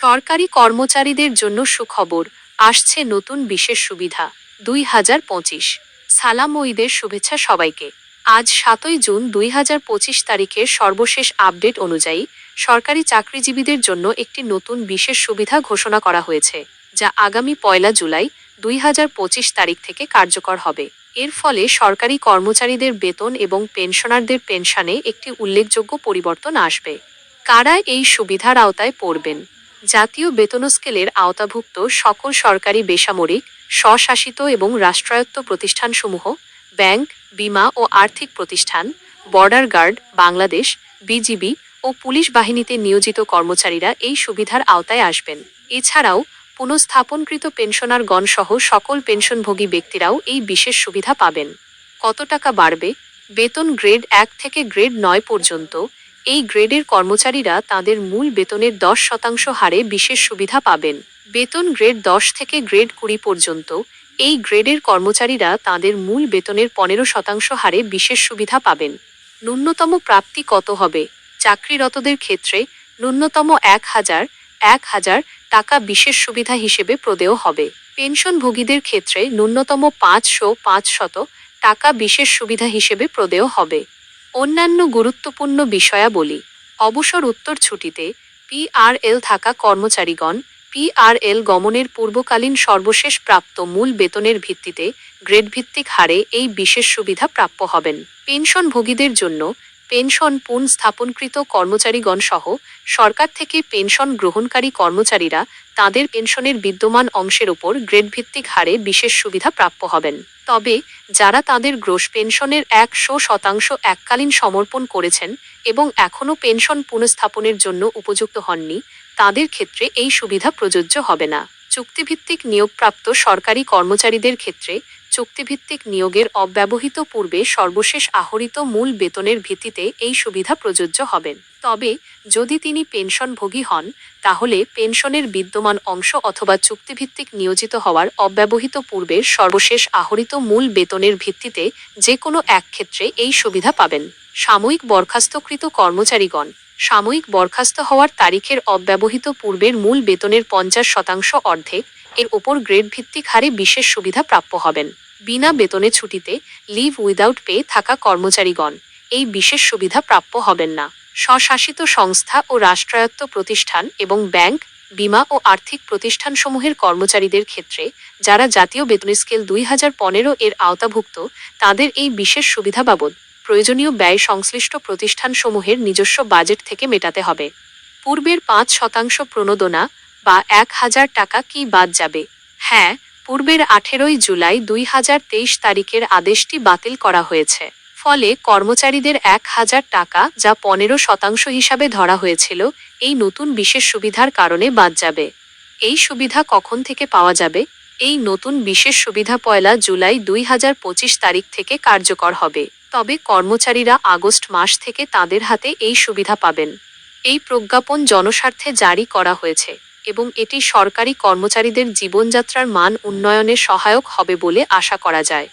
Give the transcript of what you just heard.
সরকারি কর্মচারীদের জন্য সুখবর, আসছে নতুন বিশেষ সুবিধা 2025। সালাম ও ঈদের শুভেচ্ছা সবাইকে। আজ 7ই জুন 2025 তারিখের সর্বশেষ আপডেট অনুযায়ী সরকারি চাকরিজীবীদের জন্য একটি নতুন বিশেষ সুবিধা ঘোষণা করা হয়েছে, যা আগামী 1 জুলাই 2025 তারিখ থেকে কার্যকর হবে। এর ফলে সরকারি কর্মচারীদের বেতন এবং পেনশনারদের পেনশনে একটি উল্লেখযোগ্য পরিবর্তন আসবে। কারা এই সুবিধার আওতায় পড়বেন? জাতীয় বেতন স্কেলের আওতাভুক্ত সকল সরকারি, বেসামরিক, স্বশাসিত এবং রাষ্ট্রায়ত্ত প্রতিষ্ঠানসমূহ, ব্যাংক, বীমা ও আর্থিক প্রতিষ্ঠান, বর্ডার গার্ড, বাংলাদেশ, বিজিবি ও পুলিশ বাহিনীতে নিয়োজিত কর্মচারীরা এই সুবিধার আওতায় আসবেন। এছাড়াও পুনঃস্থাপনকৃত পেনশনারগণ সহ সকল পেনশনভোগী ব্যক্তিরাও এই বিশেষ সুবিধা পাবেন। কত টাকা বাড়বে? বেতন গ্রেড 1 থেকে গ্রেড 9 পর্যন্ত এই গ্রেডের কর্মচারীরা তাদের মূল বেতনের 10% হারে বিশেষ সুবিধা পাবেন। বেতন গ্রেড 10 থেকে গ্রেড 20 পর্যন্ত এই গ্রেডের কর্মচারীরা তাদের মূল বেতনের 15% হারে বিশেষ সুবিধা পাবেন। ন্যূনতম প্রাপ্তি কত হবে? চাকরিরতদের ক্ষেত্রে ন্যূনতম 1000 টাকা বিশেষ সুবিধা হিসেবে প্রদেয় হবে। পেনশনভোগীদের ক্ষেত্রে ন্যূনতম 500 টাকা বিশেষ সুবিধা হিসেবে প্রদেয় হবে। অন্যান্য গুরুত্বপূর্ণ বিষয়াবলী। অবসর উত্তর ছুটিতে পিআরএল থাকা কর্মচারীগণ পিআরএল গমনের পূর্বকালীন সর্বশেষ প্রাপ্ত মূল বেতনের ভিত্তিতে গ্রেডভিত্তিক হারে এই বিশেষ সুবিধা প্রাপ্য হবেন। পেনশনভোগীদের জন্য পেনশন পুনঃস্থাপনকৃত কর্মচারীগণ সহ সরকার থেকে পেনশন গ্রহণকারী কর্মচারীরা তাদের পেনশনের বিদ্যমান অংশের ওপর গ্রেডভিত্তিক হারে বিশেষ সুবিধা প্রাপ্য হবেন। তবে যারা তাদের গ্রোস পেনশনের 100% এককালীন সমর্পণ করেছেন এবং এখনও পেনশন পুনঃস্থাপনের জন্য উপযুক্ত হননি, তাদের ক্ষেত্রে এই সুবিধা প্রযোজ্য হবে না। চুক্তিভিত্তিক নিয়োগপ্রাপ্ত সরকারি কর্মচারীদের ক্ষেত্রে চুক্তিভিত্তিক নিয়োগের অব্যবহিত পূর্বে সর্বশেষ আহরিত মূল বেতনের ভিত্তিতে এই সুবিধা প্রযোজ্য হবেন। তবে যদি তিনি পেনশনভোগী হন, তাহলে পেনশনের বিদ্যমান অংশ অথবা চুক্তিভিত্তিক নিয়োজিত হওয়ার অব্যবহিত পূর্বের সর্বশেষ আহরিত মূল বেতনের ভিত্তিতে যে কোনো এক ক্ষেত্রে এই সুবিধা পাবেন। সাময়িক বরখাস্তকৃত কর্মচারীগণ সাময়িক বরখাস্ত হওয়ার তারিখের অব্যবহিত পূর্বের মূল বেতনের 50% অর্ধেক এর ওপর গ্রেড ভিত্তিক হারে বিশেষ সুবিধা প্রাপ্য হবেন। বিনা বেতনে ছুটিতে লিভ উইদাউট পে থাকা কর্মচারীগণ এই বিশেষ সুবিধা প্রাপ্য হবেন না। স্বশাসিত সংস্থা ও রাষ্ট্রায়ত্ত প্রতিষ্ঠান এবং ব্যাংক, বীমা ও আর্থিক প্রতিষ্ঠানসমূহের কর্মচারীদের ক্ষেত্রে যারা জাতীয় বেতন স্কেল 2015 এর আওতাভুক্ত, তাদের এই বিশেষ সুবিধা বাবদ প্রয়োজনীয় ব্যয় সংশ্লিষ্ট প্রতিষ্ঠানসমূহের নিজস্ব বাজেট থেকে মেটাতে হবে। পূর্বের 5% প্রণোদনা বা 1000 টাকা কি বাদ যাবে? হ্যাঁ, পূর্বের 18 জুলাই 2023 তারিখের আদেশটি বাতিল করা হয়েছে। ফলে কর্মচারীদের 1000 টাকা, যা 15% হিসাবে ধরা হয়েছিল, এই নতুন বিশেষ সুবিধার কারণে বাদ যাবে। এই সুবিধা কখন থেকে পাওয়া যাবে? এই নতুন বিশেষ সুবিধা 1 জুলাই 2025 তারিখ থেকে কার্যকর হবে। তবে কর্মচারীরা আগস্ট মাস থেকে তাদের হাতে এই সুবিধা পাবেন। এই প্রজ্ঞাপন জনস্বার্থে জারি করা হয়েছে এবং এটি সরকারি কর্মচারীদের জীবনযাত্রার মান উন্নয়নে সহায়ক হবে বলে আশা করা যায়।